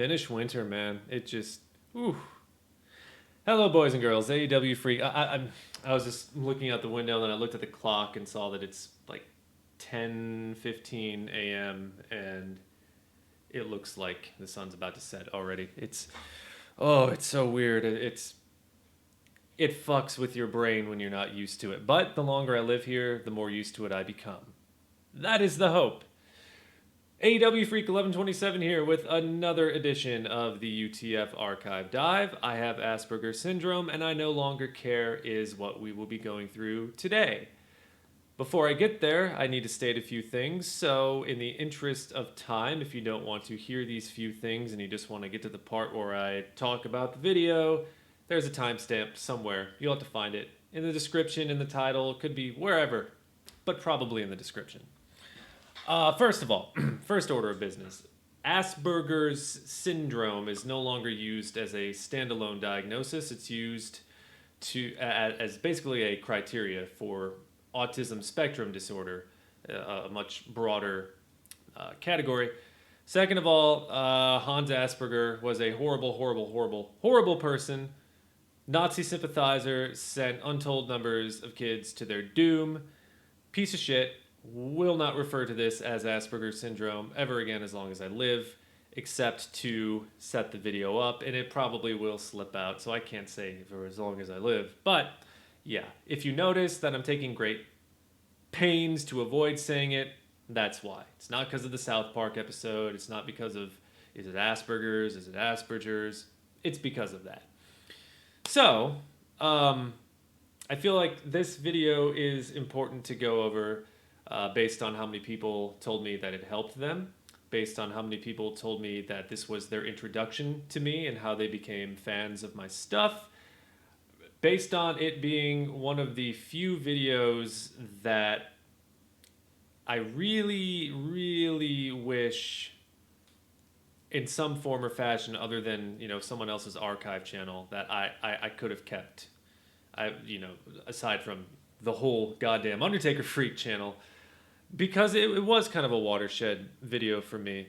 finish winter, man. It just, ooh. Hello, boys and girls. AEW freak. I was just looking out the window, and then I looked at the clock and saw that it's like 10:15 a.m. and it looks like the sun's about to set already. It's so weird. It fucks with your brain when you're not used to it. But the longer I live here, the more used to it I become. That is the hope. AEW Freak 1127 here with another edition of the UTF Archive Dive. I have Asperger syndrome, and I no longer care is what we will be going through today. Before I get there, I need to state a few things. So, in the interest of time, if you don't want to hear these few things and you just want to get to the part where I talk about the video, there's a timestamp somewhere. You'll have to find it in the description, in the title, could be wherever, but probably in the description. First of all, first order of business. Asperger's syndrome is no longer used as a standalone diagnosis. It's used as basically a criteria for autism spectrum disorder, a much broader category. Second of all, Hans Asperger was a horrible person. Nazi sympathizer, sent untold numbers of kids to their doom. Piece of shit. Will not refer to this as Asperger's syndrome ever again as long as I live, except to set the video up, and it probably will slip out, so I can't say for as long as I live. But yeah, if you notice that I'm taking great pains to avoid saying it, that's why. It's not because of the South Park episode. It's not because of, is it Asperger's, is it Asperger's? It's because of that. So, I feel like this video is important to go over based on how many people told me that it helped them, based on how many people told me that this was their introduction to me and how they became fans of my stuff, based on it being one of the few videos that I really wish in some form or fashion other than, someone else's archive channel that I could have kept. Aside from the whole goddamn Undertaker Freak channel, because it was kind of a watershed video for me.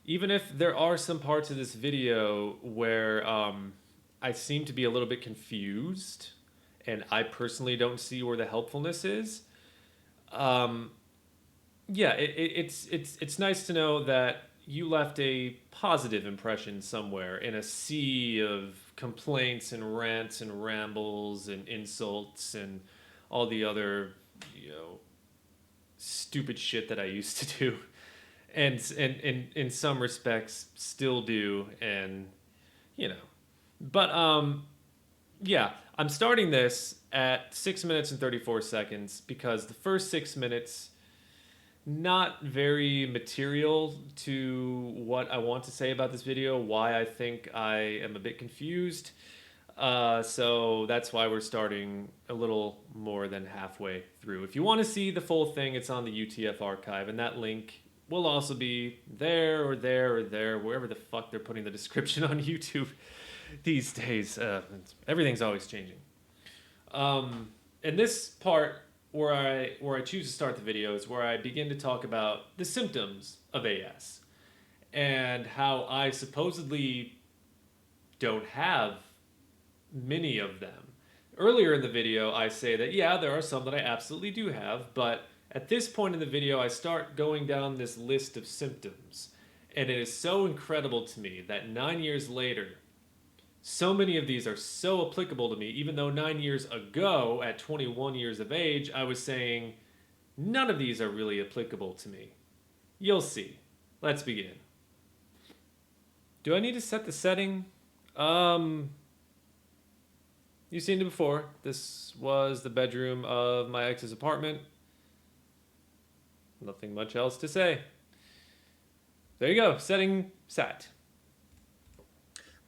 Even if there are some parts of this video where I seem to be a little bit confused, and I personally don't see where the helpfulness is. It's nice to know that you left a positive impression somewhere in a sea of complaints and rants and rambles and insults and all the other, stupid shit that I used to do, and in some respects still do, and but I'm starting this at 6 minutes and 34 seconds because the first 6 minutes not very material to what I want to say about this video, why I think I am a bit confused. So that's why we're starting a little more than halfway through. If you want to see the full thing, it's on the UTF archive, and that link will also be there or there or there, wherever the fuck they're putting the description on YouTube these days. Everything's always changing. And this part where I choose to start the video is where I begin to talk about the symptoms of AS and how I supposedly don't have many of them. Earlier in the video, I say that, there are some that I absolutely do have, but at this point in the video, I start going down this list of symptoms, and it is so incredible to me that 9 years later, so many of these are so applicable to me, even though 9 years ago, at 21 years of age, I was saying, none of these are really applicable to me. You'll see. Let's begin. Do I need to set the setting? You've seen it before. This was the bedroom of my ex's apartment. Nothing much else to say. There you go. Setting sat.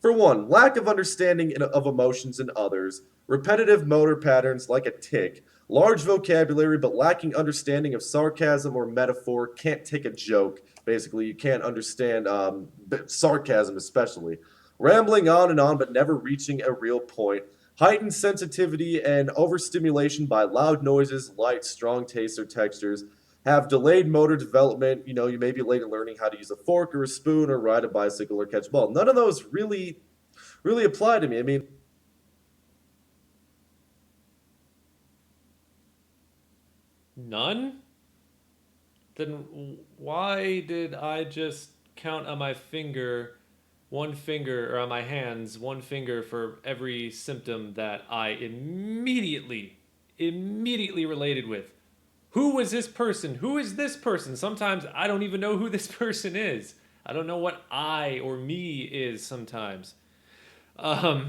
For one, lack of understanding of emotions in others, repetitive motor patterns like a tic, large vocabulary but lacking understanding of sarcasm or metaphor, can't take a joke. Basically, you can't understand sarcasm especially. Rambling on and on but never reaching a real point. Heightened sensitivity and overstimulation by loud noises, light, strong tastes, or textures. have delayed motor development. You know, you may be late in learning how to use a fork or a spoon or ride a bicycle or catch a ball. None of those really apply to me. I mean, None? Then why did I just count on my finger, one finger, or on my hands, one finger for every symptom that I immediately related with? Who was this person? Who is this person? Sometimes I don't even know who this person is. I don't know what I or me is sometimes. Um,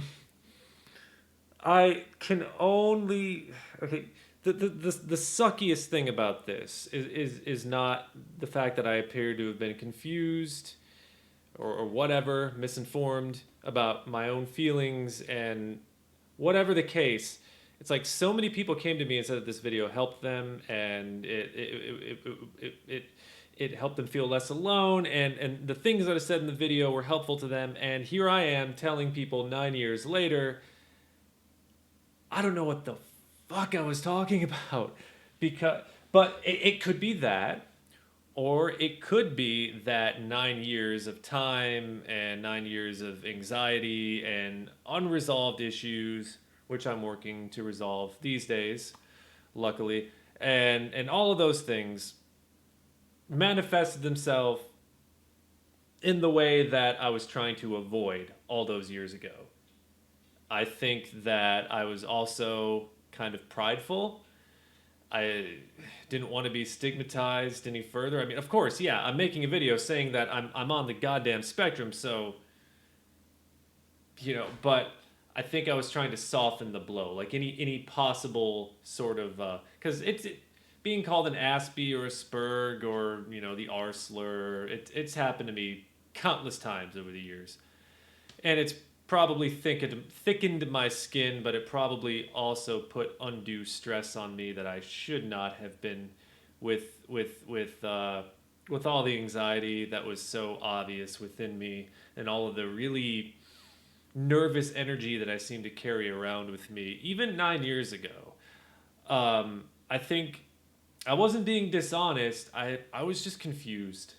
I can only okay. The suckiest thing about this is not the fact that I appear to have been confused or whatever, misinformed about my own feelings and whatever the case. It's like so many people came to me and said that this video helped them and it helped them feel less alone and the things that I said in the video were helpful to them and here I am telling people 9 years later I don't know what the fuck I was talking about because but it could be that or it could be that 9 years of time and 9 years of anxiety and unresolved issues which I'm working to resolve these days luckily and all of those things manifested themselves in the way that I was trying to avoid all those years ago. I think that I was also kind of prideful. I didn't want to be stigmatized any further. I mean, of course, yeah, I'm making a video saying that I'm on the goddamn spectrum, so but I think I was trying to soften the blow, like any possible sort of because being called an Aspie or a Spurg or the R slur. It's happened to me countless times over the years, and it's probably thickened my skin, but it probably also put undue stress on me that I should not have been with all the anxiety that was so obvious within me and all of the really nervous energy that I seem to carry around with me, even 9 years ago. I think I wasn't being dishonest. I was just confused,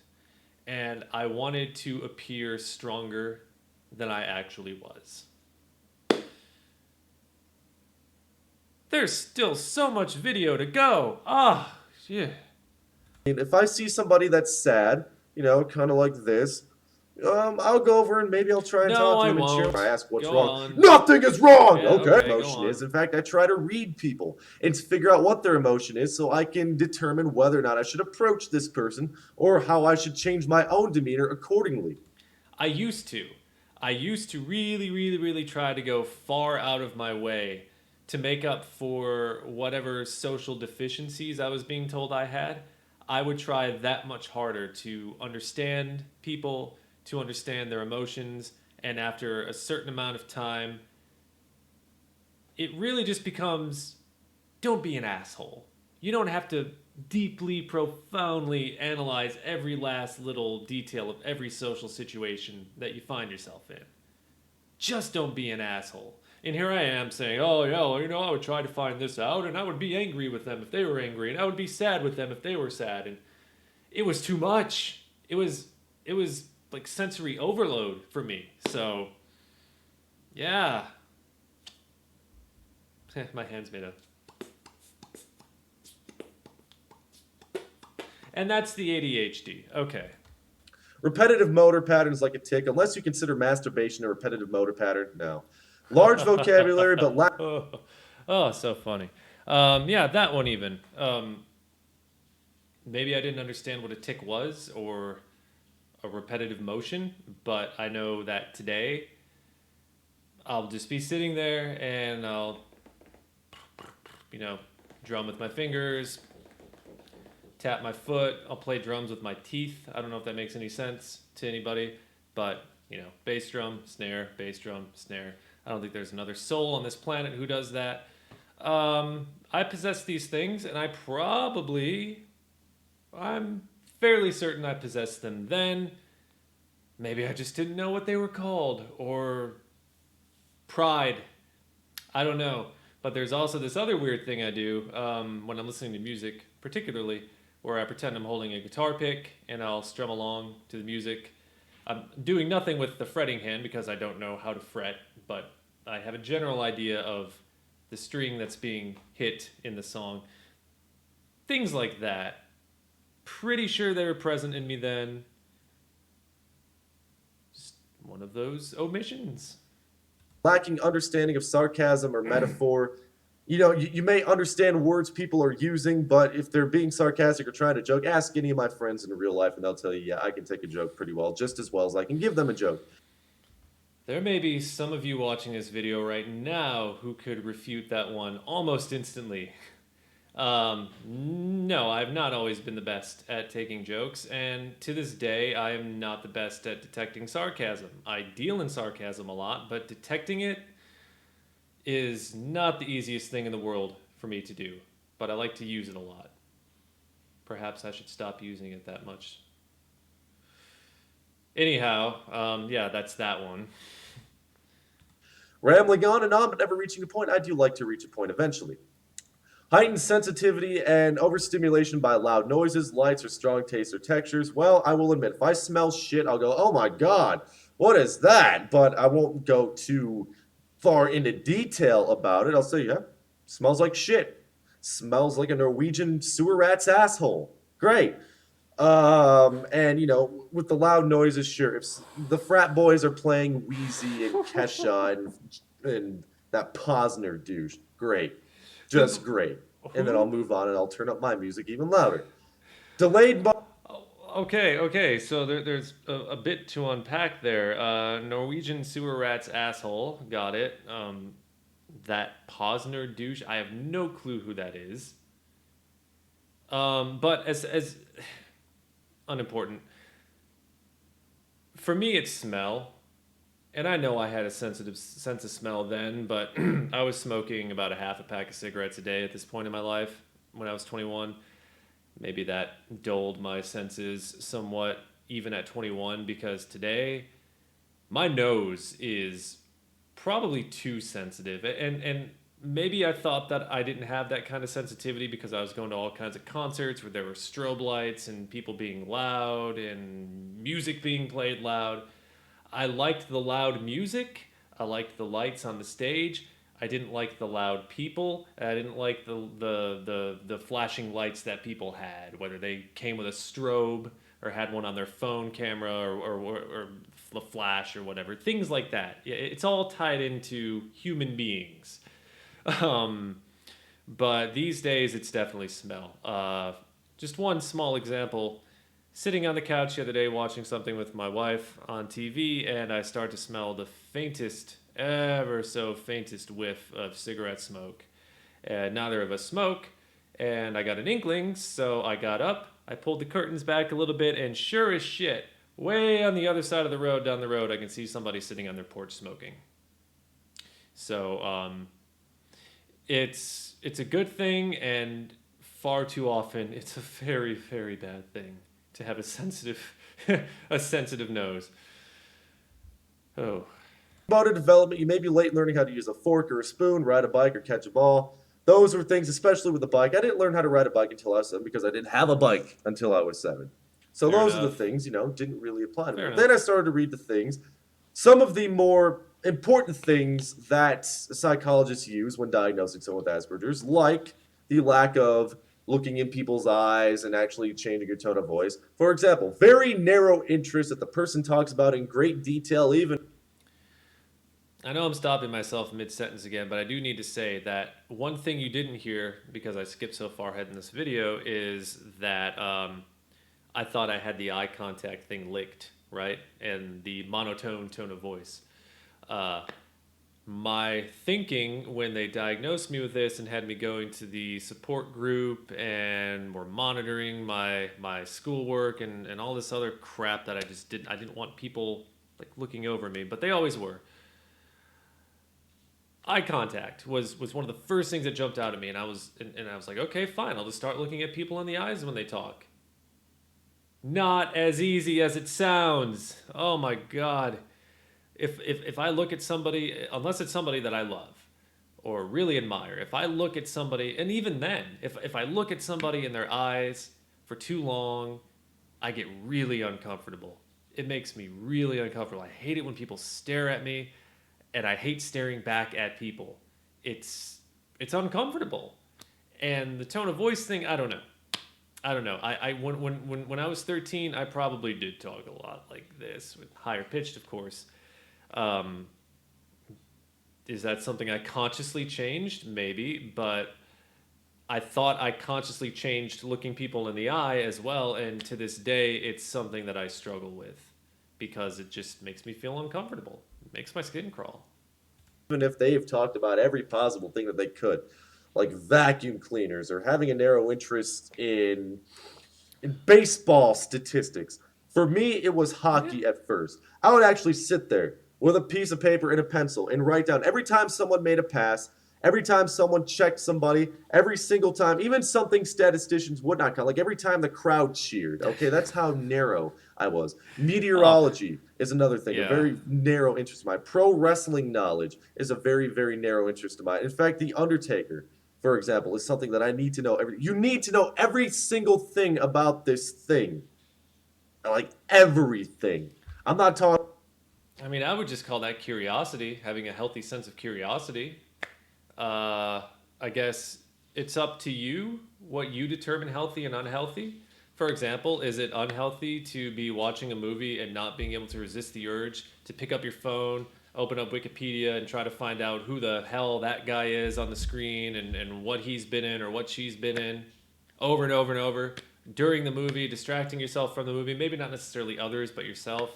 and I wanted to appear stronger than I actually was. There's still so much video to go. Ah, yeah. if I see somebody that's sad, kind of like this, I'll go over and maybe I'll try and No, talk to I him and cheer him. won't. I ask what's Go wrong. on. Nothing is wrong. Yeah, Okay. okay, go Emotion on. is. In fact, I try to read people and figure out what their emotion is so I can determine whether or not I should approach this person or how I should change my own demeanor accordingly. I used to. I used to really try to go far out of my way to make up for whatever social deficiencies I was being told I had. I would try that much harder to understand people, to understand their emotions, and after a certain amount of time, it really just becomes don't be an asshole. You don't have to deeply, profoundly analyze every last little detail of every social situation that you find yourself in. Just don't be an asshole. And here I am saying, oh, yeah, well, I would try to find this out, and I would be angry with them if they were angry, and I would be sad with them if they were sad. And it was too much. It was like sensory overload for me. So, yeah. My hands made a. And that's the ADHD. Okay. Repetitive motor patterns like a tick, unless you consider masturbation a repetitive motor pattern, no. Large vocabulary, but Oh, so funny. Yeah, that one even. Maybe I didn't understand what a tick was or a repetitive motion, but I know that today I'll just be sitting there and I'll, drum with my fingers, tap my foot. I'll play drums with my teeth. I don't know if that makes any sense to anybody, but bass drum, snare, bass drum, snare. I don't think there's another soul on this planet who does that. I possess these things, and I'm fairly certain I possessed them then. Maybe I just didn't know what they were called, or pride. I don't know. But there's also this other weird thing I do when I'm listening to music, particularly where I pretend I'm holding a guitar pick and I'll strum along to the music. I'm doing nothing with the fretting hand because I don't know how to fret, but I have a general idea of the string that's being hit in the song. Things like that. Pretty sure they were present in me then. Just one of those omissions. lacking understanding of sarcasm or metaphor. You may understand words people are using, but if they're being sarcastic or trying to joke, ask any of my friends in real life and they'll tell you, yeah, I can take a joke pretty well, just as well as I can give them a joke. There may be some of you watching this video right now who could refute that one almost instantly. No, I've not always been the best at taking jokes, and to this day, I am not the best at detecting sarcasm. I deal in sarcasm a lot, but detecting it is not the easiest thing in the world for me to do, but I like to use it a lot. Perhaps I should stop using it that much. Anyhow, yeah, that's that one. Rambling on and on, but never reaching a point. I do like to reach a point eventually. Heightened sensitivity and overstimulation by loud noises, lights, or strong tastes or textures. Well, I will admit, if I smell shit, I'll go, oh my god, what is that? But I won't go too far into detail about it. I'll say, yeah, smells like shit. Smells like a Norwegian sewer rat's asshole. Great. And with the loud noises, sure. If the frat boys are playing Wheezy and Kesha and that Posner douche, great. Just great. And then I'll move on and I'll turn up my music even louder. Delayed. Okay. So there's a bit to unpack there. Norwegian sewer rat's asshole. Got it. That Posner douche. I have no clue who that is. But as unimportant. For me, it's smell. And I know I had a sensitive sense of smell then, but I was smoking about a half a pack of cigarettes a day at this point in my life when I was 21. Maybe that dulled my senses somewhat even at 21 because today my nose is probably too sensitive. And maybe I thought that I didn't have that kind of sensitivity because I was going to all kinds of concerts where there were strobe lights and people being loud and music being played loud. I liked the loud music. I liked the lights on the stage. I didn't like the loud people. I didn't like the flashing lights that people had, whether they came with a strobe or had one on their phone camera or the flash or whatever. Things like that. It's all tied into human beings. But these days, it's definitely smell. Just one small example. Sitting on the couch the other day watching something with my wife on TV, and I start to smell the faintest, ever so faintest whiff of cigarette smoke. And neither of us smoke, and I got an inkling, so I got up, I pulled the curtains back a little bit, and sure as shit, way on the other side of the road, down the road, I can see somebody sitting on their porch smoking. So, it's a good thing, and far too often, it's a very, very bad thing to have a sensitive nose. Oh. Motor development, you may be late learning how to use a fork or a spoon, ride a bike, or catch a ball. Those were things, especially with the bike. I didn't learn how to ride a bike until I was 7 because I didn't have a bike until I was 7. So Fair those enough. are the things, didn't really apply to me. Fair But then I started to read the things. Some of the more important things that psychologists use when diagnosing someone with Asperger's, like the lack of looking in people's eyes and actually changing your tone of voice. For example, very narrow interest that the person talks about in great detail, even. I know I'm stopping myself mid-sentence again, but I do need to say that one thing you didn't hear, because I skipped so far ahead in this video, is that I thought I had the eye contact thing licked, right? And the monotone tone of voice. My thinking when they diagnosed me with this and had me going to the support group and were monitoring my schoolwork and all this other crap that I didn't want people like looking over me, but they always were. Eye contact was one of the first things that jumped out at me, and I was like, okay, fine, I'll just start looking at people in the eyes when they talk. Not as easy as it sounds. Oh my god. If I look at somebody, unless it's somebody that I love or really admire, if I look at somebody, and even then, if I look at somebody in their eyes for too long, I get really uncomfortable. It makes me really uncomfortable. I hate it when people stare at me, and I hate staring back at people. It's uncomfortable. And the tone of voice thing, I don't know. I don't know. When I was 13, I probably did talk a lot like this, with higher pitched, of course. Um, is that something I consciously changed? Maybe, but I thought I consciously changed looking people in the eye as well, and to this day, it's something that I struggle with because it just makes me feel uncomfortable. It makes my skin crawl. Even if they've talked about every possible thing that they could, like vacuum cleaners or having a narrow interest in baseball statistics. For me, it was Yeah. hockey at first. I would actually sit there with a piece of paper and a pencil and write down every time someone made a pass, every time someone checked somebody, every single time, even something statisticians would not count, like every time the crowd cheered. Okay, that's how narrow I was. Oh, Meteorology is another thing, a yeah. very narrow interest of mine. Pro wrestling knowledge is a very, very narrow interest of mine. In fact, The Undertaker, for example, is something that I need to know every. You need to know every single thing about this thing, like everything. I'm not talking. I mean, I would just call that curiosity, having a healthy sense of curiosity. I guess it's up to you what you determine healthy and unhealthy. For example, is it unhealthy to be watching a movie and not being able to resist the urge to pick up your phone, open up Wikipedia, and try to find out who the hell that guy is on the screen and what he's been in or what she's been in over and over and over during the movie, distracting yourself from the movie, maybe not necessarily others, but yourself?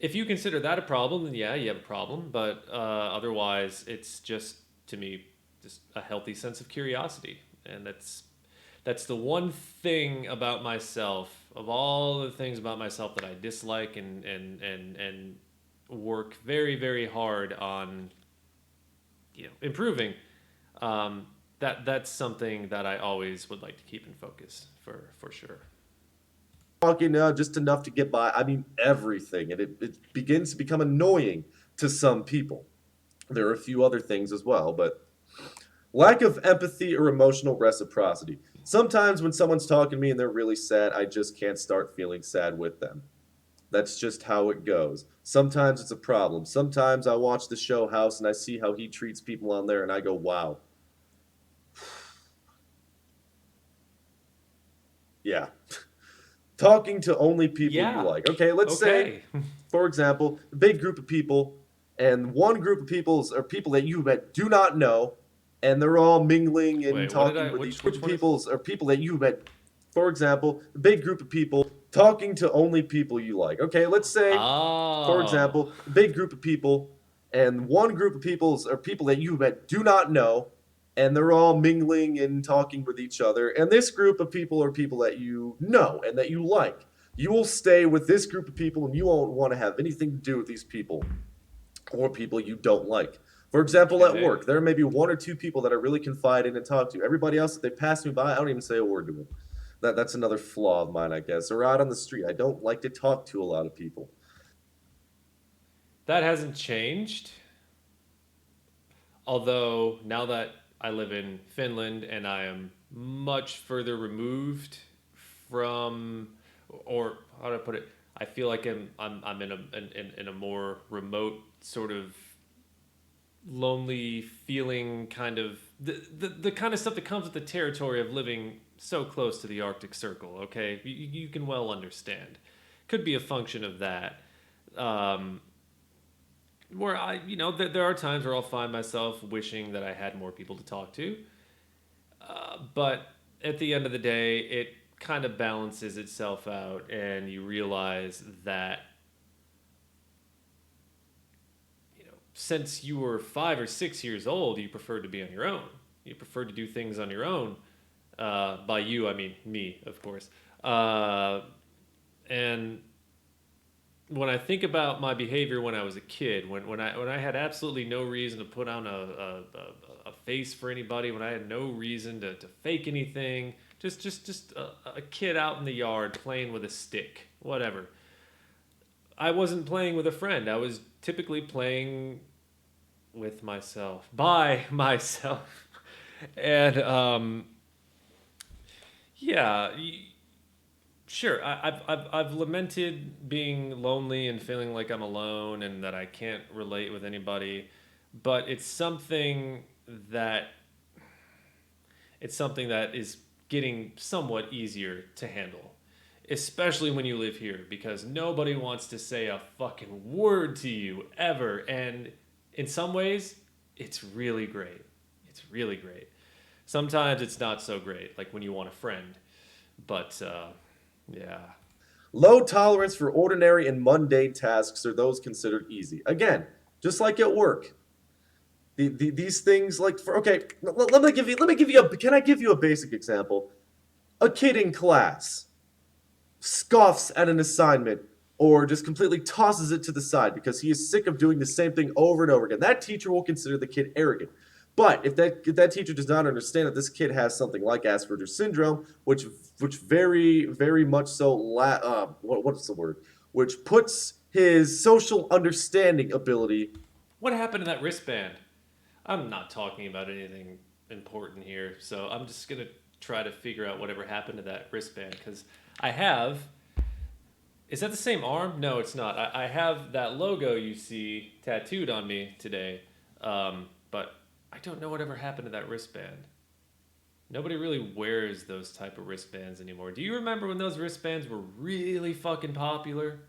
If you consider that a problem, then yeah, you have a problem. But otherwise, it's just, to me, just a healthy sense of curiosity, and that's the one thing about myself, of all the things about myself, that I dislike and work very very hard on, improving. That's something that I always would like to keep in focus for sure. Talking just enough to get by. I mean, everything. And it begins to become annoying to some people. There are a few other things as well, but lack of empathy or emotional reciprocity. Sometimes when someone's talking to me and they're really sad, I just can't start feeling sad with them. That's just how it goes. Sometimes it's a problem. Sometimes I watch the show House and I see how he treats people on there and I go, wow, yeah. Talking to only people you Yeah. like. Okay, let's say, Okay. for example, a big group of people, and one group of people are people that you do not know, and they're all mingling and Wait. What did talking I? with each group Which of one is people this? are people that you met. For example, a big group of people talking to only people you like. Okay, let's say, for Oh. example, a big group of people, and one group of people are people that you do not know, and they're all mingling and talking with each other. And this group of people are people that you know and that you like. You will stay with this group of people, and you won't want to have anything to do with these people or people you don't like. For example, at Okay. work, there may be one or two people that I really confide in and talk to. Everybody else, if they pass me by, I don't even say a word to them. That's another flaw of mine, I guess. Or out on the street, I don't like to talk to a lot of people. That hasn't changed. Although now that I live in Finland and I am much further removed from, or how do I put it? I feel like I'm in a more remote sort of lonely feeling, kind of the kind of stuff that comes with the territory of living so close to the Arctic Circle. Okay, you can well understand. Could be a function of that. Um, where there are times where I'll find myself wishing that I had more people to talk to, but at the end of the day, it kind of balances itself out, and you realize that, since you were 5 or 6 years old, you preferred to be on your own. You preferred to do things on your own. By you, I mean me, of course. And when I think about my behavior when I was a kid, when I had absolutely no reason to put on a face for anybody, when I had no reason to fake anything, just a kid out in the yard playing with a stick, whatever. I wasn't playing with a friend. I was typically playing with myself, by myself. And Yeah, sure. I've lamented being lonely and feeling like I'm alone and that I can't relate with anybody, but that it's something that is getting somewhat easier to handle, especially when you live here, because nobody wants to say a fucking word to you ever. And in some ways, it's really great. It's really great. Sometimes it's not so great, like when you want a friend. But yeah, Low tolerance for ordinary and mundane tasks are those considered easy. Again, just like at work. These things like for okay, let me give you a can I give you a basic example? A kid in class scoffs at an assignment or just completely tosses it to the side because he is sick of doing the same thing over and over again. That teacher will consider the kid arrogant. But if that teacher does not understand that this kid has something like Asperger syndrome, which very much so what's the word? Which puts his social understanding ability what happened to that wristband? I'm not talking about anything important here, so I'm just gonna try to figure out whatever happened to that wristband because I have. Is that the same arm? No, it's not. I have that logo you see tattooed on me today, but I don't know whatever happened to that wristband. Nobody really wears those type of wristbands anymore. Do you remember when those wristbands were really fucking popular?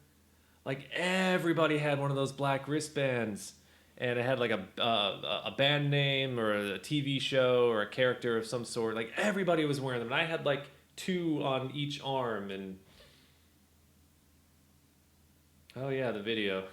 Like everybody had one of those black wristbands, and it had like a band name or a TV show or a character of some sort. Like everybody was wearing them, and I had like two on each arm. And oh yeah, the video.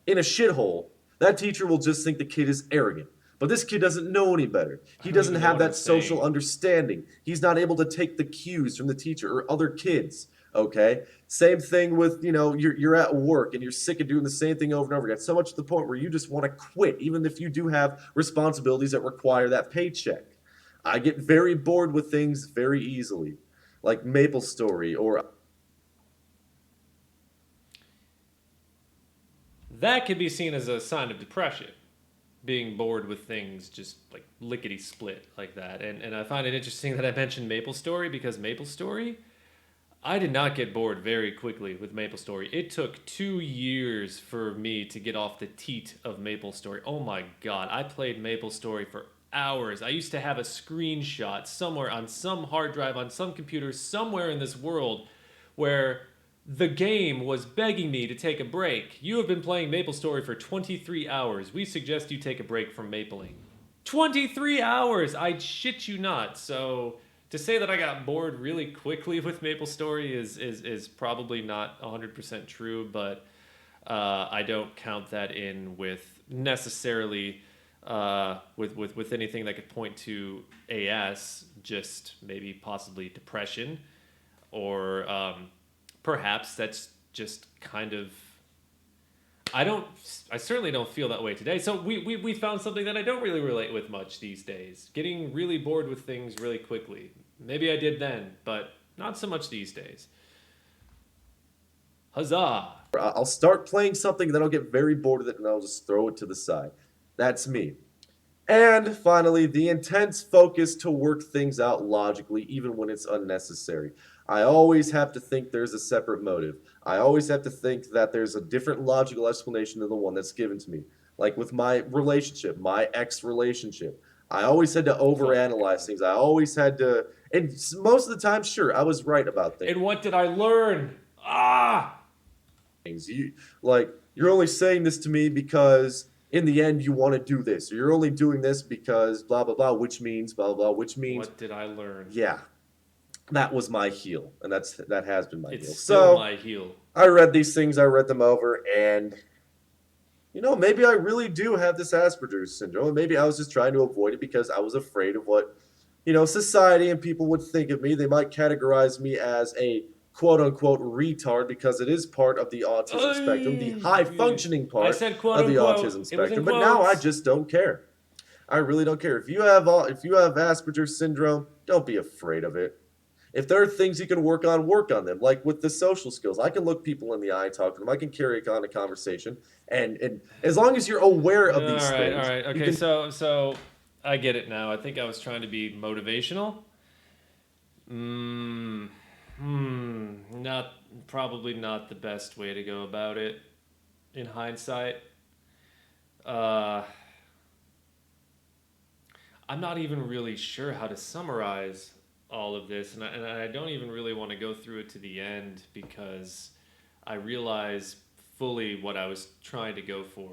in a shithole, that teacher will just think the kid is arrogant. But this kid doesn't know any better. I He don't doesn't even know have what I'm that social saying. understanding. He's not able to take the cues from the teacher or other kids. Okay? Same thing with, you're at work and you're sick of doing the same thing over and over again. So much to the point where you just want to quit, even if you do have responsibilities that require that paycheck. I get very bored with things very easily, like Maple Story or That could be seen as a sign of depression, being bored with things just like lickety split like that. And I find it interesting that I mentioned Maple Story because Maple Story, I did not get bored very quickly with Maple Story. It took 2 years for me to get off the teat of Maple Story. Oh my god, I played Maple Story for hours. I used to have a screenshot somewhere on some hard drive on some computer somewhere in this world where the game was begging me to take a break. You have been playing Maple Story for 23 hours. We suggest you take a break from mapling. 23 hours! I shit you not. So to say that I got bored really quickly with Maple Story is probably not 100% true, but I don't count that in with necessarily with anything that could point to AS, just maybe possibly depression or perhaps that's just kind of I don't. I certainly don't feel that way today. So we found something that I don't really relate with much these days. Getting really bored with things really quickly. Maybe I did then, but not so much these days. Huzzah! I'll start playing something, then I'll get very bored of it and I'll just throw it to the side. That's me. And finally, the intense focus to work things out logically, even when it's unnecessary. I always have to think there's a separate motive. I always have to think that there's a different logical explanation than the one that's given to me. Like with my relationship, my ex relationship. I always had to Oh my overanalyze god. things. I always had to, and most of the time, sure, I was right about things. And what did I learn? Ah! You're only saying this to me because in the end you want to do this, or you're only doing this because blah blah blah, which means blah blah blah, which means What did I learn? yeah, that was my heel, and that has been my It's heel. still So my heel. I read these things, I read them over, and maybe I really do have this Asperger's syndrome, and maybe I was just trying to avoid it because I was afraid of what society and people would think of me. They might categorize me as a quote unquote retard because it is part of the autism spectrum, the high functioning I part said quote of the unquote. autism It was in spectrum. But now I quotes. just don't care. I really don't care. If you have Asperger's syndrome, don't be afraid of it. If there are things you can work on them. Like with the social skills, I can look people in the eye, talk to them. I can carry on a conversation, and as long as you're aware of these All things, right. you Okay, can. so I get it now. I think I was trying to be motivational. Mm, not probably not the best way to go about it in hindsight. Uh, I'm not even really sure how to summarize all of this, and I don't even really want to go through it to the end because I realize fully what I was trying to go for.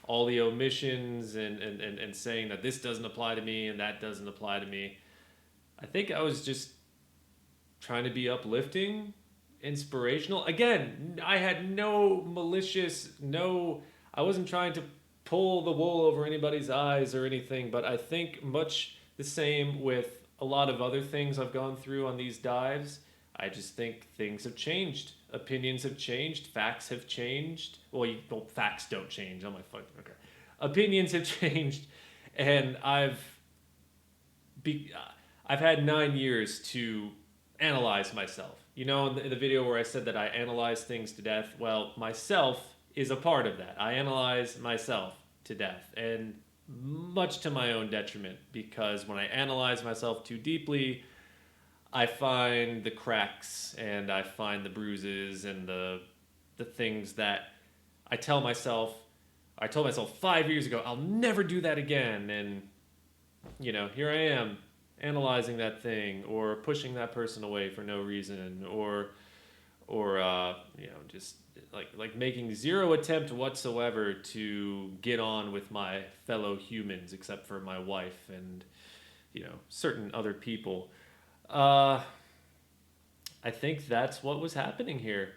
All the omissions and saying that this doesn't apply to me and that doesn't apply to me. I think I was just trying to be uplifting, inspirational. Again, I had no malicious, no, I wasn't trying to pull the wool over anybody's eyes or anything, but I think much the same with a lot of other things I've gone through on these dives. I just think things have changed. Opinions have changed. Facts have changed. Well, facts don't change. Oh my fucking okay. Opinions have changed, and be, I've had 9 years to analyze myself. You know, in the video where I said that I analyze things to death, well, myself is a part of that. I analyze myself to death, and much to my own detriment, because when I analyze myself too deeply, I find the cracks and I find the bruises and the things that I tell myself. I told myself 5 years ago, I'll never do that again, and here I am analyzing that thing or pushing that person away for no reason or just like making zero attempt whatsoever to get on with my fellow humans except for my wife and certain other people. uh I think that's what was happening here.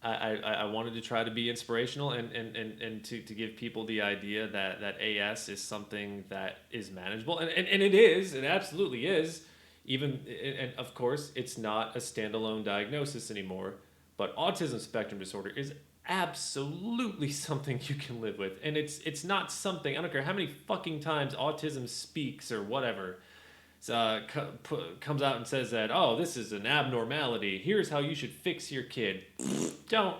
I wanted to try to be inspirational and to give people the idea that AS is something that is manageable. And it is. It absolutely is. And of course, it's not a standalone diagnosis anymore. But autism spectrum disorder is absolutely something you can live with. And it's not something, I don't care how many fucking times autism speaks or whatever, comes out and says that, oh, this is an abnormality. Here's how you should fix your kid. Don't.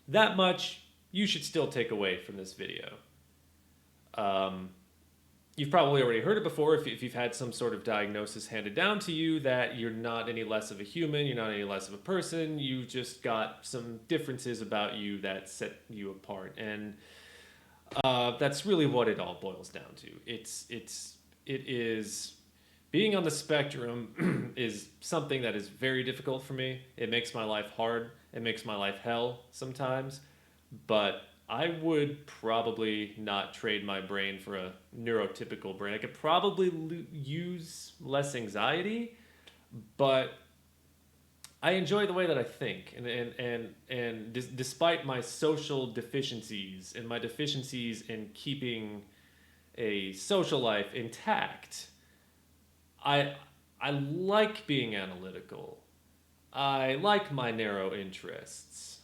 That much you should still take away from this video. You've probably already heard it before if you've had some sort of diagnosis handed down to you that you're not any less of a human, you're not any less of a person, you just got some differences about you that set you apart. And that's really what it all boils down to. It is being on the spectrum is something that is very difficult for me. It makes my life hard. It makes my life hell sometimes. But I would probably not trade my brain for a neurotypical brain. I could probably use less anxiety, but I enjoy the way that I think. And despite my social deficiencies and my deficiencies in keeping a social life intact, I like being analytical. I like my narrow interests.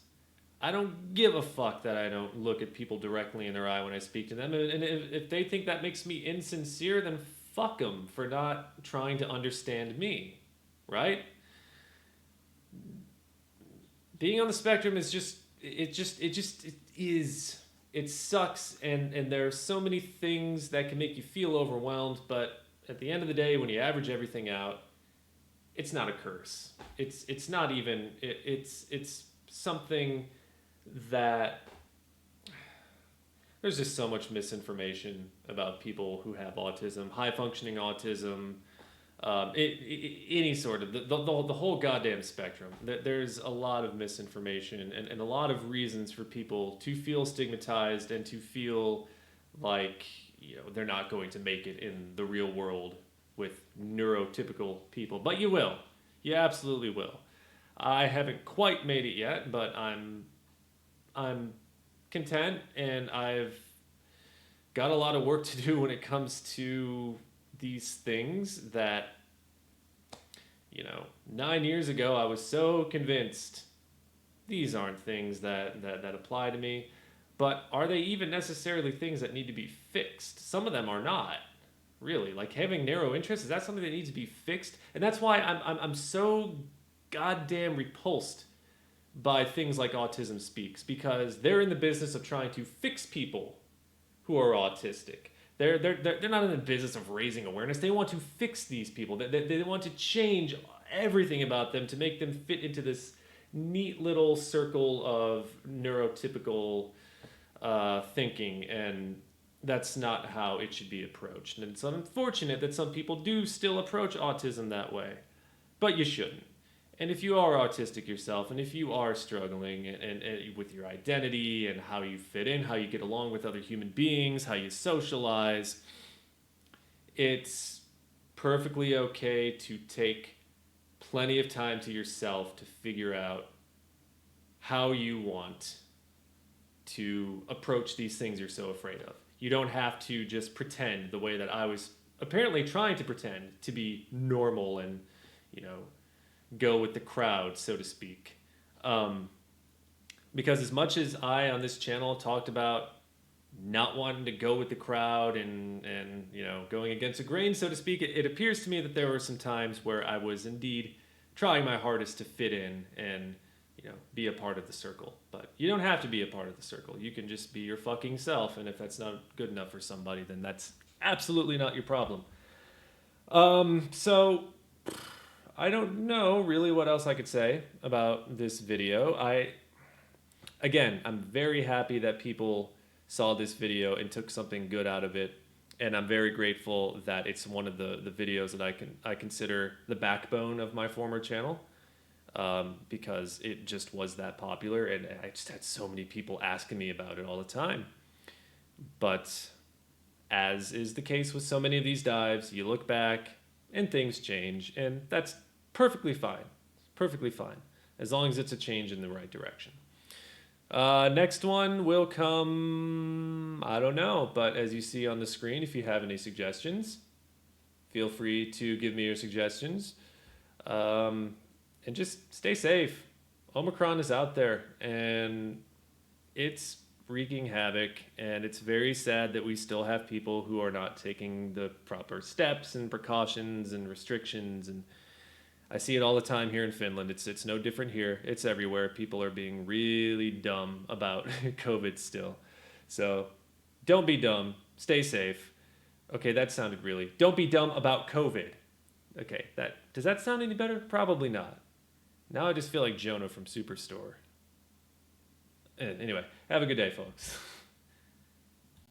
I don't give a fuck that I don't look at people directly in their eye when I speak to them. And if they think that makes me insincere, then fuck them for not trying to understand me, right? Being on the spectrum is it is. It sucks, and there are so many things that can make you feel overwhelmed, but at the end of the day, when you average everything out, it's not a curse. It's not even. It's something that there's just so much misinformation about people who have autism, high functioning autism, any sort of the whole goddamn spectrum. There's a lot of misinformation and a lot of reasons for people to feel stigmatized and to feel like they're not going to make it in the real world with neurotypical people. But you will. You absolutely will. I haven't quite made it yet, but I'm content, and I've got a lot of work to do when it comes to these things that 9 years ago I was so convinced these aren't things that apply to me. But are they even necessarily things that need to be fixed? Some of them are not. Really, like having narrow interests, is that something that needs to be fixed? And that's why I'm so goddamn repulsed by things like Autism Speaks, because they're in the business of trying to fix people who are autistic. They're not in the business of raising awareness. They want to fix these people. They want to change everything about them to make them fit into this neat little circle of neurotypical thinking, and that's not how it should be approached. And it's unfortunate that some people do still approach autism that way, but you shouldn't. And if you are autistic yourself, and if you are struggling and with your identity and how you fit in, how you get along with other human beings, how you socialize, it's perfectly okay to take plenty of time to yourself to figure out how you want to approach these things you're so afraid of. You don't have to just pretend the way that I was apparently trying to pretend to be normal and, you know, go with the crowd, so to speak. Because as much as I on this channel talked about not wanting to go with the crowd and you know, going against the grain, so to speak, it appears to me that there were some times where I was indeed trying my hardest to fit in and, you know, be a part of the circle. But you don't have to be a part of the circle. You can just be your fucking self, and if that's not good enough for somebody, then that's absolutely not your problem. So I don't know really what else I could say about this video. I'm very happy that people saw this video and took something good out of it, and I'm very grateful that it's one of the videos that I consider the backbone of my former channel, because it just was that popular, and I just had so many people asking me about it all the time. But as is the case with so many of these dives, you look back and things change, and that's perfectly fine. Perfectly fine, as long as it's a change in the right direction. Next one will come, I don't know, but as you see on the screen, if you have any suggestions, feel free to give me your suggestions. And just stay safe. Omicron is out there, and it's wreaking havoc, and it's very sad that we still have people who are not taking the proper steps and precautions and restrictions, and I see it all the time here in Finland. It's no different here. It's everywhere. People are being really dumb about COVID still. So don't be dumb. Stay safe. Okay, that sounded really... Don't be dumb about COVID. Okay, does that sound any better? Probably not. Now I just feel like Jonah from Superstore. Anyway, have a good day, folks.